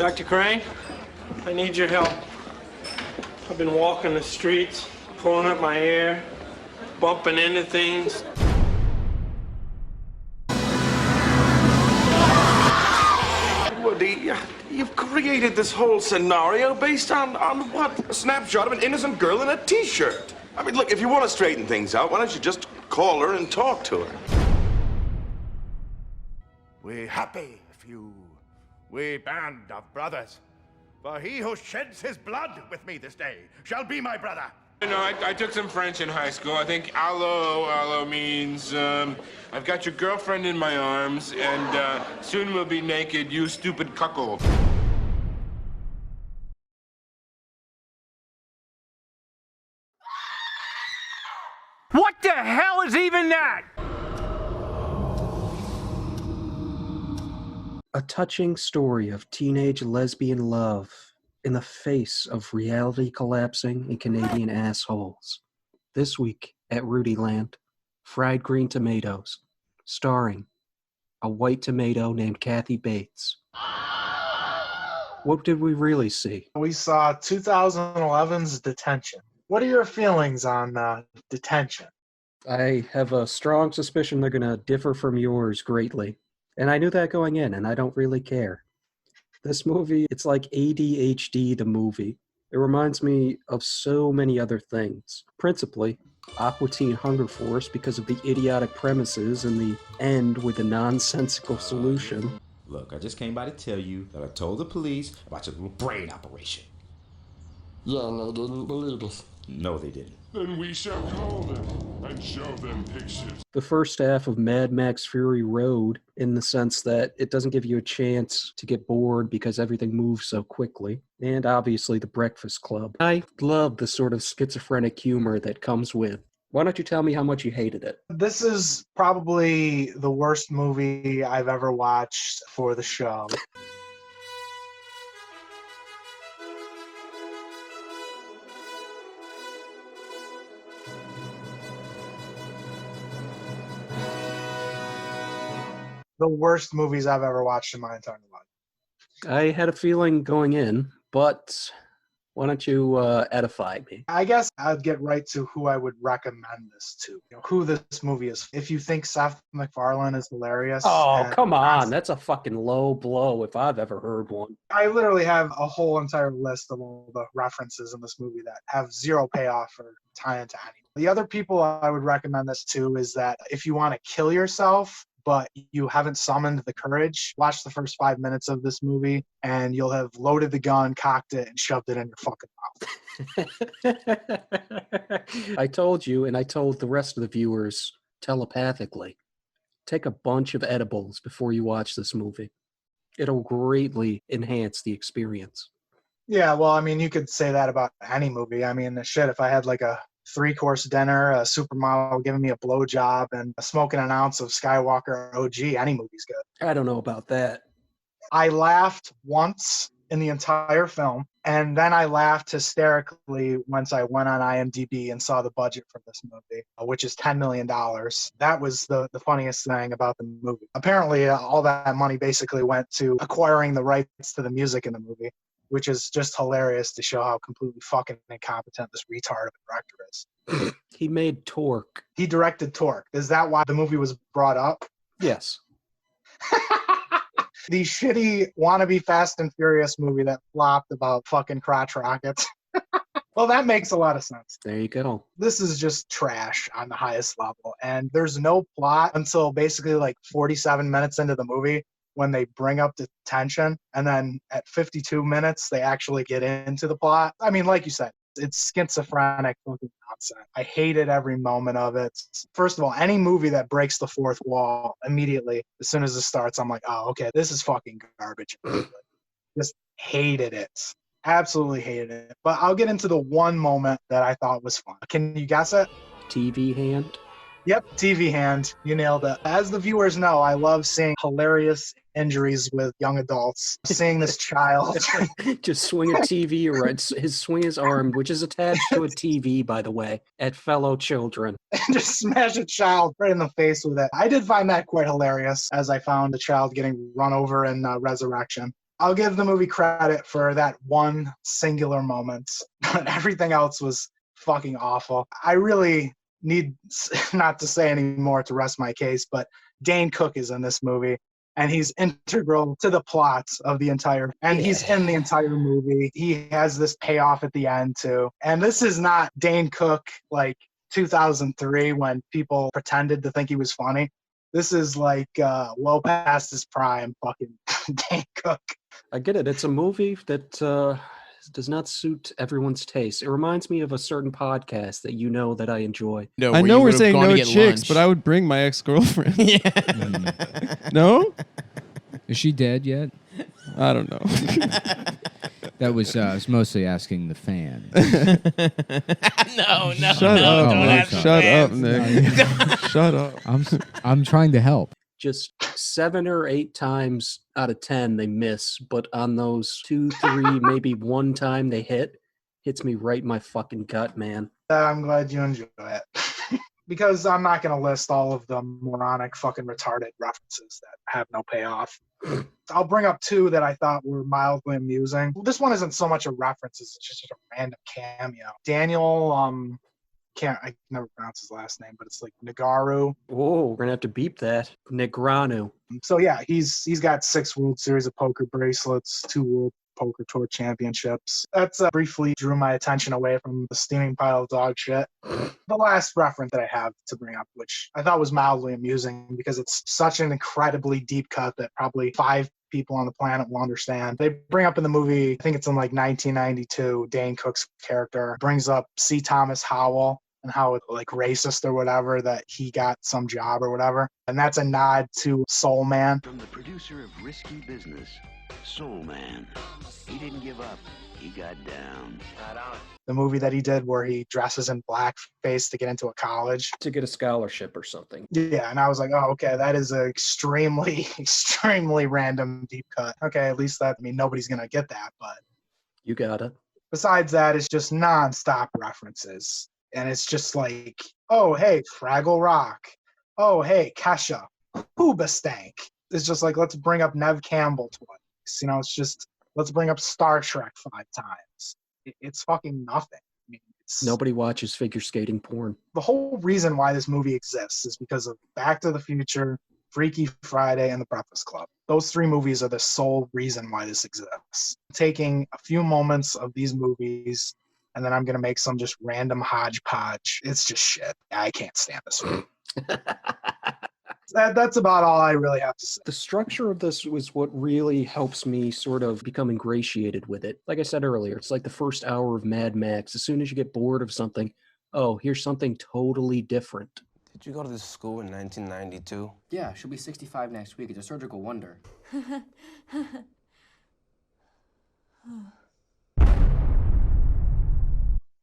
Dr. Crane, I need your help. I've been walking the streets, pulling up my hair, bumping into things. Woody, you've created this whole scenario based on what? A snapshot of an innocent girl in a T-shirt. I mean, look, if you want to straighten things out, why don't you just call her and talk to her? We happy few, we band of brothers. For he who sheds his blood with me this day shall be my brother. You know, I took some French in high school. I think allo means, I've got your girlfriend in my arms, and soon we'll be naked, you stupid cuckold. What the hell is even that? A touching story of teenage lesbian love in the face of reality collapsing and Canadian assholes. This week at Rudyland, Fried Green Tomatoes, starring a white tomato named Kathy Bates. What did we really see? We saw 2011's Detention. What are your feelings on Detention? I have a strong suspicion they're going to differ from yours greatly. And I knew that going in, and I don't really care. This movie, it's like ADHD the movie. It reminds me of so many other things. Principally, Aqua Teen Hunger Force because of the idiotic premises and the end with a nonsensical solution. Look, I just came by to tell you that I told the police about your little brain operation. Yeah, and they didn't believe us. No, they didn't. Then we shall call them and show them pictures. The first half of Mad Max Fury Road, in the sense that it doesn't give you a chance to get bored because everything moves so quickly. And obviously The Breakfast Club. I love the sort of schizophrenic humor that comes with. Why don't you tell me how much you hated it? This is probably the worst movie I've ever watched for the show. The worst movies I've ever watched in my entire life. I had a feeling going in, but why don't you edify me? I guess I'd get right to who I would recommend this to. Who this movie is. If you think Seth MacFarlane is hilarious. Oh, come on. That's a fucking low blow if I've ever heard one. I literally have a whole entire list of all the references in this movie that have zero payoff or tie into anything. The other people I would recommend this to is that if you want to kill yourself, but you haven't summoned the courage, watch the first 5 minutes of this movie and you'll have loaded the gun, cocked it, and shoved it in your fucking mouth. I told you, and I told the rest of the viewers telepathically, take a bunch of edibles before you watch this movie. It'll greatly enhance the experience. Yeah, well, I mean, you could say that about any movie. I mean, shit, if I had like a 3-course dinner, a supermodel giving me a blowjob, and smoking an ounce of Skywalker OG, any movie's good. I don't know about that. I laughed once in the entire film, and then I laughed hysterically once I went on IMDb and saw the budget for this movie, which is $10 million. That was the funniest thing about the movie. Apparently, all that money basically went to acquiring the rights to the music in the movie, which is just hilarious to show how completely fucking incompetent this retard of a director is. He made Torque. He directed Torque. Is that why the movie was brought up? Yes. The shitty wannabe Fast and Furious movie that flopped about fucking crotch rockets. Well, that makes a lot of sense. There you go. This is just trash on the highest level. And there's no plot until basically like 47 minutes into the movie, when they bring up Detention, and then at 52 minutes, they actually get into the plot. I mean, like you said, it's schizophrenic fucking nonsense. I hated every moment of it. First of all, any movie that breaks the fourth wall immediately, as soon as it starts, I'm like, oh, okay, this is fucking garbage. Just hated it. Absolutely hated it. But I'll get into the one moment that I thought was fun. Can you guess it? TV hand? Yep, TV hand. You nailed it. As the viewers know, I love seeing hilarious injuries with young adults. Seeing this child just swing a TV or swing his arm, which is attached to a TV, by the way, at fellow children. And just smash a child right in the face with it. I did find that quite hilarious, as I found the child getting run over in Resurrection. I'll give the movie credit for that one singular moment, but everything else was fucking awful. I really need not to say any more to rest my case, but Dane Cook is in this movie, and he's integral to the plot of the entire, and he's in the entire movie. He has this payoff at the end too. And this is not Dane Cook like 2003 when people pretended to think he was funny. This is like well past his prime fucking Dane Cook. I get it. It's a movie that does not suit everyone's taste. It reminds me of a certain podcast that you know that I enjoy. No, I where know you we're would've saying gone to no get chicks, lunch. but I would bring my ex-girlfriend. Yeah. No? Is she dead yet? I don't know. That was I was mostly asking the fan. No, Shut up, don't Nick. ask the Shut up, fans. Nick. Shut up. I'm trying to help. Just 7 or 8 times out of 10 they miss, but on those 2, 3, maybe one time they hits me right in my fucking gut, man. I'm glad you enjoy it. Because I'm not going to list all of the moronic fucking retarded references that have no payoff. I'll bring up 2 that I thought were mildly amusing. This one isn't so much a reference, it's just a random cameo. Daniel, I can never pronounce his last name, but it's like Nagaru. Whoa, we're gonna have to beep that. Negranu. So yeah, he's got 6 World Series of Poker bracelets, 2 World Poker Tour championships. That's briefly drew my attention away from the steaming pile of dog shit. The last reference that I have to bring up, which I thought was mildly amusing because it's such an incredibly deep cut that probably 5 people on the planet will understand. They bring up in the movie, I think it's in like 1992, Dane Cook's character brings up C. Thomas Howell and how it's like racist or whatever that he got some job or whatever. And that's a nod to Soul Man. From the producer of Risky Business, Soul Man. He didn't give up. He got down. The movie that he did where he dresses in blackface to get into a college. To get a scholarship or something. Yeah, and I was like, oh, okay, that is an extremely, extremely random deep cut. Okay, at least that, I mean, nobody's going to get that, but... You got it. Besides that, it's just non-stop references. And it's just like, oh, hey, Fraggle Rock. Oh, hey, Kesha. Hoobastank. It's just like, let's bring up Nev Campbell twice. You know, it's just, let's bring up Star Trek 5 times. It's fucking nothing. I mean, Nobody watches figure skating porn. The whole reason why this movie exists is because of Back to the Future, Freaky Friday, and The Breakfast Club. Those 3 movies are the sole reason why this exists. Taking a few moments of these movies, and then I'm going to make some just random hodgepodge. It's just shit. I can't stand this movie. That's about all I really have to say. The structure of this was what really helps me sort of become ingratiated with it. Like I said earlier, it's like the first hour of Mad Max. As soon as you get bored of something, oh, here's something totally different. Did you go to this school in 1992? Yeah, she'll be 65 next week. It's a surgical wonder.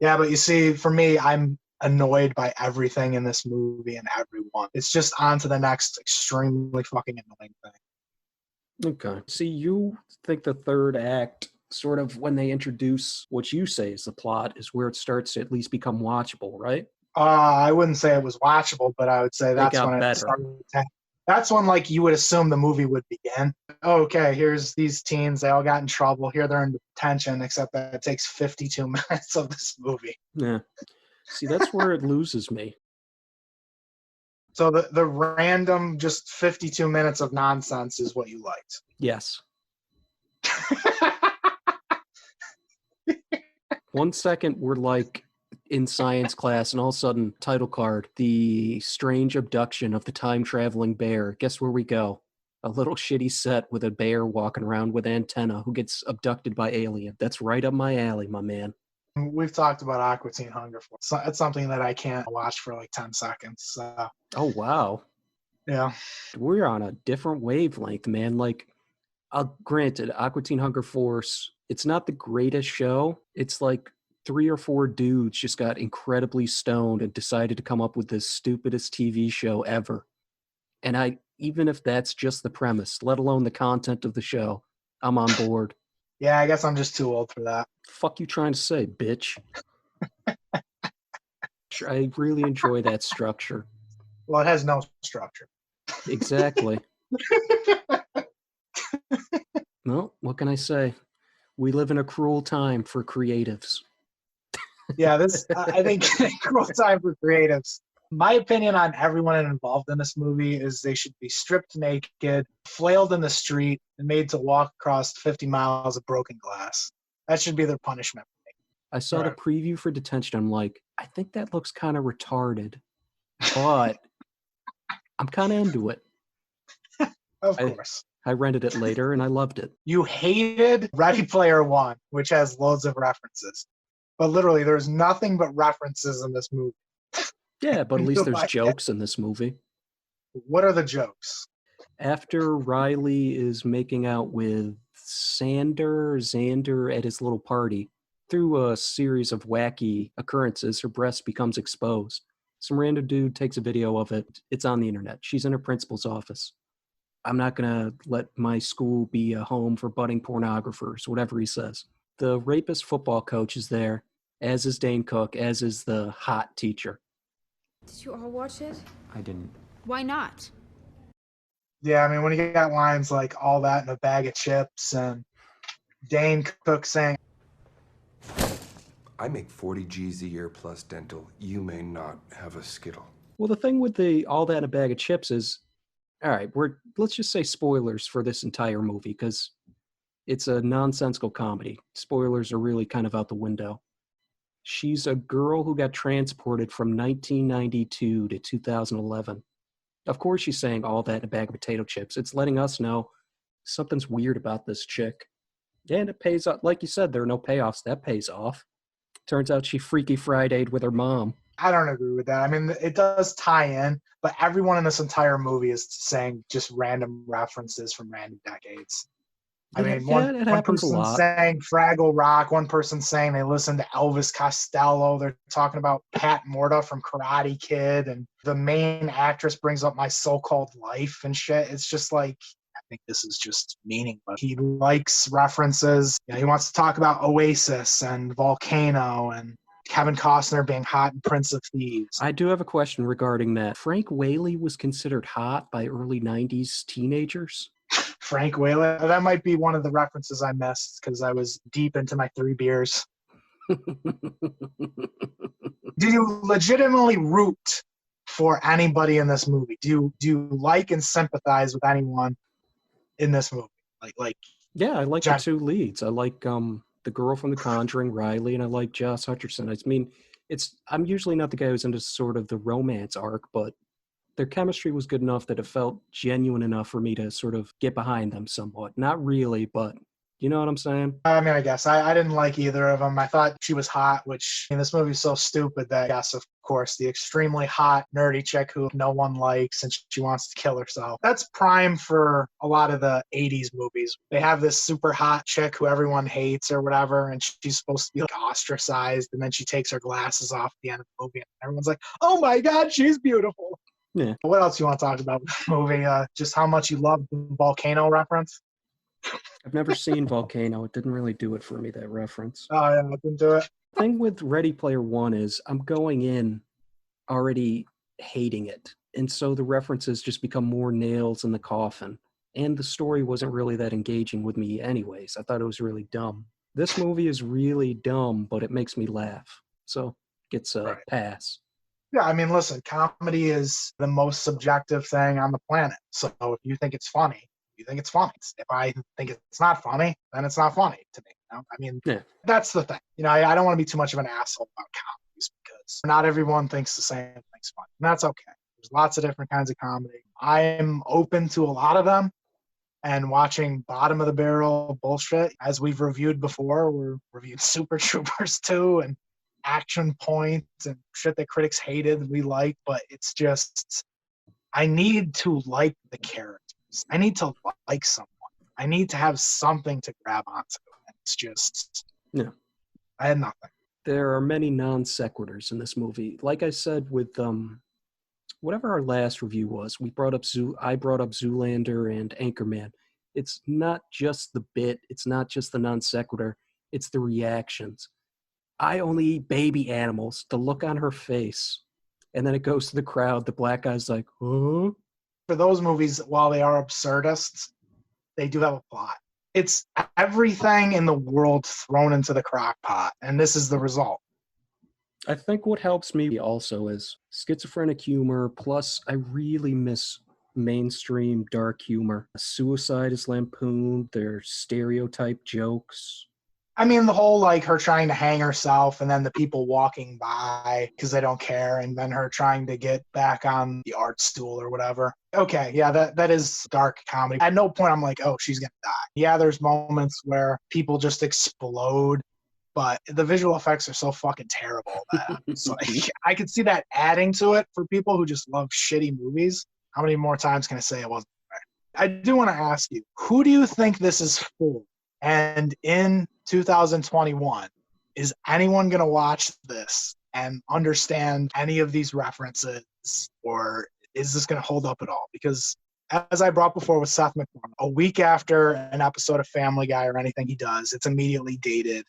Yeah, but you see, for me, I'm annoyed by everything in this movie and everyone. It's just on to the next extremely fucking annoying thing. Okay. See, you think the third act, sort of when they introduce what you say is the plot, is where it starts to at least become watchable, right? I wouldn't say it was watchable, but I would say that's when it started. That's when, like, you would assume the movie would begin. Okay, here's these teens. They all got in trouble. Here they're in detention, except that it takes 52 minutes of this movie. Yeah. See, that's where it loses me. So the random, just 52 minutes of nonsense is what you liked. Yes. 1 second, we're like in science class, and all of a sudden, title card, the strange abduction of the time-traveling bear. Guess where we go? A little shitty set with a bear walking around with antenna who gets abducted by alien. That's right up my alley, my man. We've talked about Aqua Teen Hunger Force. So it's something that I can't watch for like 10 seconds. Oh, wow. Yeah. We're on a different wavelength, man. Like, granted, Aqua Teen Hunger Force, it's not the greatest show. It's like 3 or 4 dudes just got incredibly stoned and decided to come up with the stupidest TV show ever. And even if that's just the premise, let alone the content of the show, I'm on board. Yeah, I guess I'm just too old for that. Fuck you trying to say, bitch? I really enjoy that structure. Well, it has no structure. Exactly. Well, what can I say? We live in a cruel time for creatives. Yeah, I think cruel time for creatives. My opinion on everyone involved in this movie is they should be stripped naked, flailed in the street, and made to walk across 50 miles of broken glass. That should be their punishment. I saw the preview for Detention. I'm like, I think that looks kind of retarded, but I'm kind of into it. Of course. I rented it later and I loved it. You hated Ready Player One, which has loads of references. But literally, there's nothing but references in this movie. Yeah, but at least there's Like jokes in this movie. What are the jokes? After Riley is making out with Xander at his little party, through a series of wacky occurrences, her breast becomes exposed. Some random dude takes a video of it. It's on the internet. She's in her principal's office. I'm not going to let my school be a home for budding pornographers, whatever he says. The rapist football coach is there, as is Dane Cook, as is the hot teacher. Did you all watch it? I didn't. Why not? Yeah, I mean, when you got lines like all that in a bag of chips and Dane Cook saying, I make 40 G's a year plus dental. You may not have a Skittle. Well, the thing with the all that in a bag of chips is, all right, let's just say spoilers for this entire movie because it's a nonsensical comedy. Spoilers are really kind of out the window. She's a girl who got transported from 1992 to 2011. Of course she's saying all that in a bag of potato chips. It's letting us know something's weird about this chick. And it pays off. Like you said, there are no payoffs. That pays off. Turns out she Freaky Friday'd with her mom. I don't agree with that. I mean, it does tie in, but everyone in this entire movie is saying just random references from random decades. I mean, one person saying Fraggle Rock, one person saying they listen to Elvis Costello. They're talking about Pat Morta from Karate Kid, and the main actress brings up My So-Called Life and shit. It's just like, I think this is just meaningless. He likes references. You know, he wants to talk about Oasis and Volcano and Kevin Costner being hot in Prince of Thieves. I do have a question regarding that. Frank Whaley was considered hot by early 90s teenagers? Frank Whaley? That might be one of the references I missed because I was deep into my 3 beers. Do you legitimately root for anybody in this movie? Do you like and sympathize with anyone in this movie? Yeah, I like the 2 leads. I like the girl from The Conjuring, Riley, and I like Joss Hutcherson. I mean, I'm usually not the guy who's into sort of the romance arc, but their chemistry was good enough that it felt genuine enough for me to sort of get behind them somewhat. Not really, but you know what I'm saying? I mean, I guess. I didn't like either of them. I thought she was hot, which, I mean, this movie's so stupid that, yes, of course, the extremely hot, nerdy chick who no one likes and she wants to kill herself. That's prime for a lot of the 80s movies. They have this super hot chick who everyone hates or whatever, and she's supposed to be like ostracized, and then she takes her glasses off at the end of the movie, and everyone's like, oh my God, she's beautiful. Yeah. What else you want to talk about with the movie? Just how much you love the volcano reference? I've never seen Volcano. It didn't really do it for me, that reference. Oh, yeah, I didn't do it. The thing with Ready Player One is I'm going in already hating it. And so the references just become more nails in the coffin. And the story wasn't really that engaging with me anyways. I thought it was really dumb. This movie is really dumb, but it makes me laugh. So gets a pass. Yeah, I mean, listen, comedy is the most subjective thing on the planet. So if you think it's funny, you think it's funny. If I think it's not funny, then it's not funny to me. You know? I mean, That's the thing. You know, I don't want to be too much of an asshole about comedies because not everyone thinks the same thing's funny. And that's okay. There's lots of different kinds of comedy. I'm open to a lot of them. And watching bottom of the barrel bullshit, as we've reviewed before, we're reviewing Super Troopers 2 and Action Point and shit that critics hated we like, but it's just, I need to like the characters. I need to like someone. I need to have something to grab onto. It's just, I had nothing. There are many non sequiturs in this movie. Like I said with whatever our last review was, I brought up Zoolander and Anchorman. It's not just the bit, it's not just the non sequitur, it's the reactions. I only eat baby animals. The look on her face. And then it goes to the crowd. The black guy's like, huh? For those movies, while they are absurdists, they do have a plot. It's everything in the world thrown into the crock pot, and this is the result. I think what helps me also is schizophrenic humor, plus I really miss mainstream dark humor. Suicide is lampooned, there's stereotype jokes. I mean, the whole like her trying to hang herself and then the people walking by because they don't care, and then her trying to get back on the art stool or whatever. Okay, yeah, that is dark comedy. At no point I'm like, oh, she's gonna die. Yeah, there's moments where people just explode, but the visual effects are so fucking terrible that it's like, I could see that adding to it for people who just love shitty movies. How many more times can I say it wasn't right? I do want to ask you, who do you think this is for? And in 2021, is anyone going to watch this and understand any of these references, or is this going to hold up at all? Because as I brought before with Seth MacFarlane, a week after an episode of Family Guy or anything he does, it's immediately dated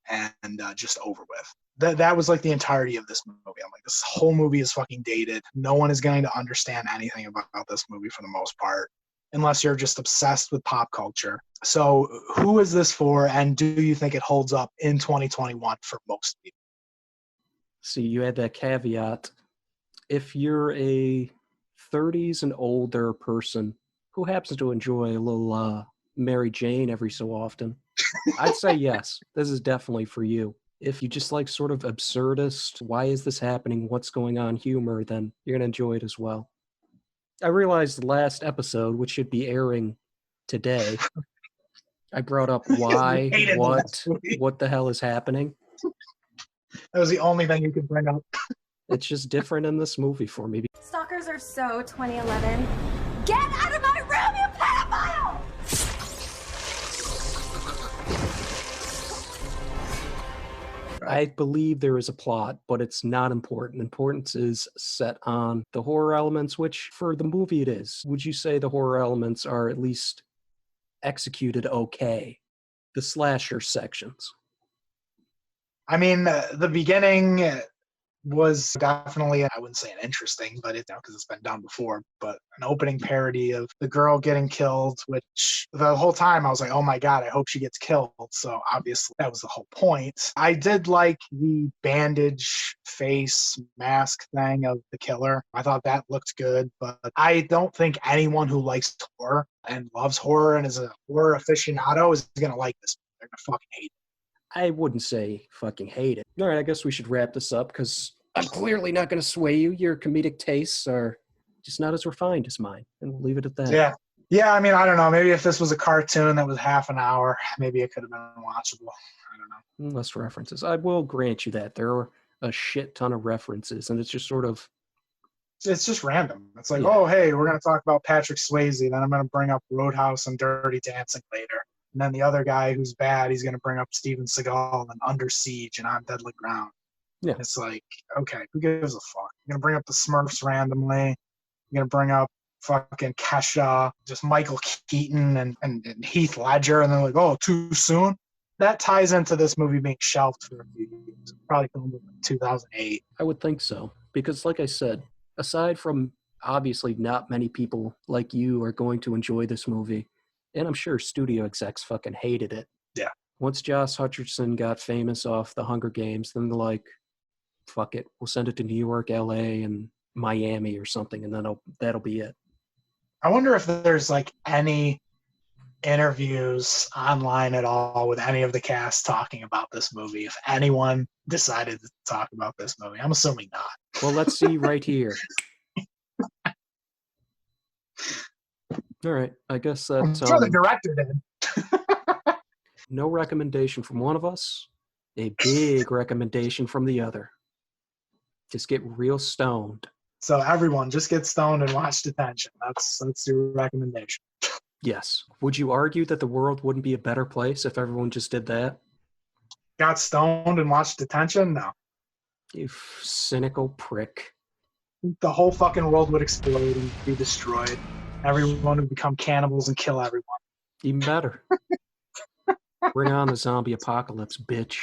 and just over with. That was like the entirety of this movie. I'm like, this whole movie is fucking dated. No one is going to understand anything about this movie for the most part, unless you're just obsessed with pop culture. So who is this for, and do you think it holds up in 2021 for most people? See, you had that caveat. If you're a 30s and older person who happens to enjoy a little Mary Jane every so often, I'd say yes, this is definitely for you. If you just like sort of absurdist, why is this happening, what's going on humor, then you're going to enjoy it as well. I realized the last episode, which should be airing today, I brought up why, what the hell is happening. That was the only thing you could bring up. It's just different in this movie for me. Stalkers are so 2011. Get out of my room, you pedophile! I believe there is a plot, but it's not important. Importance is set on the horror elements, which for the movie it is. Would you say the horror elements are at least executed okay? The slasher sections. I mean, the beginning was definitely, I wouldn't say an interesting, but it's because it's been done before, but an opening parody of the girl getting killed, which the whole time I was like, oh my God, I hope she gets killed. So obviously that was the whole point. I did like the bandage face mask thing of the killer. I thought that looked good, but I don't think anyone who likes horror and loves horror and is a horror aficionado is going to like this. They're going to fucking hate it. I wouldn't say fucking hate it. All right, I guess we should wrap this up because I'm clearly not going to sway you. Your comedic tastes are just not as refined as mine, and we'll leave it at that. Yeah. Yeah, I mean, I don't know. Maybe if this was a cartoon that was half an hour, maybe it could have been watchable. I don't know. Less references. I will grant you that. There are a shit ton of references, and it's just sort of... It's just random. It's like, oh, hey, we're going to talk about Patrick Swayze, then I'm going to bring up Roadhouse and Dirty Dancing later. And then the other guy who's bad, he's going to bring up Steven Seagal and Under Siege and On Deadly Ground. Yeah. It's like, okay, who gives a fuck? You're going to bring up the Smurfs randomly. You're going to bring up fucking Kesha, just Michael Keaton and Heath Ledger, and they're like, oh, too soon? That ties into this movie being shelved for a few years. Probably filmed in 2008. I would think so. Because like I said, aside from obviously not many people like you are going to enjoy this movie, and I'm sure studio execs fucking hated it. Yeah. Once Josh Hutcherson got famous off the Hunger Games, then they're like, fuck it, we'll send it to New York, LA, and Miami or something, and then that'll be it. I wonder if there's like any interviews online at all with any of the cast talking about this movie, if anyone decided to talk about this movie. I'm assuming not. Well, let's see right here. All right, I guess that... I'm sure the director did. No recommendation from one of us, a big recommendation from the other. Just get real stoned. So everyone, just get stoned and watch Detention. That's your recommendation. Yes. Would you argue that the world wouldn't be a better place if everyone just did that? Got stoned and watched Detention? No. You cynical prick. The whole fucking world would explode and be destroyed. Everyone would become cannibals and kill everyone. Even better. Bring on the zombie apocalypse, bitch.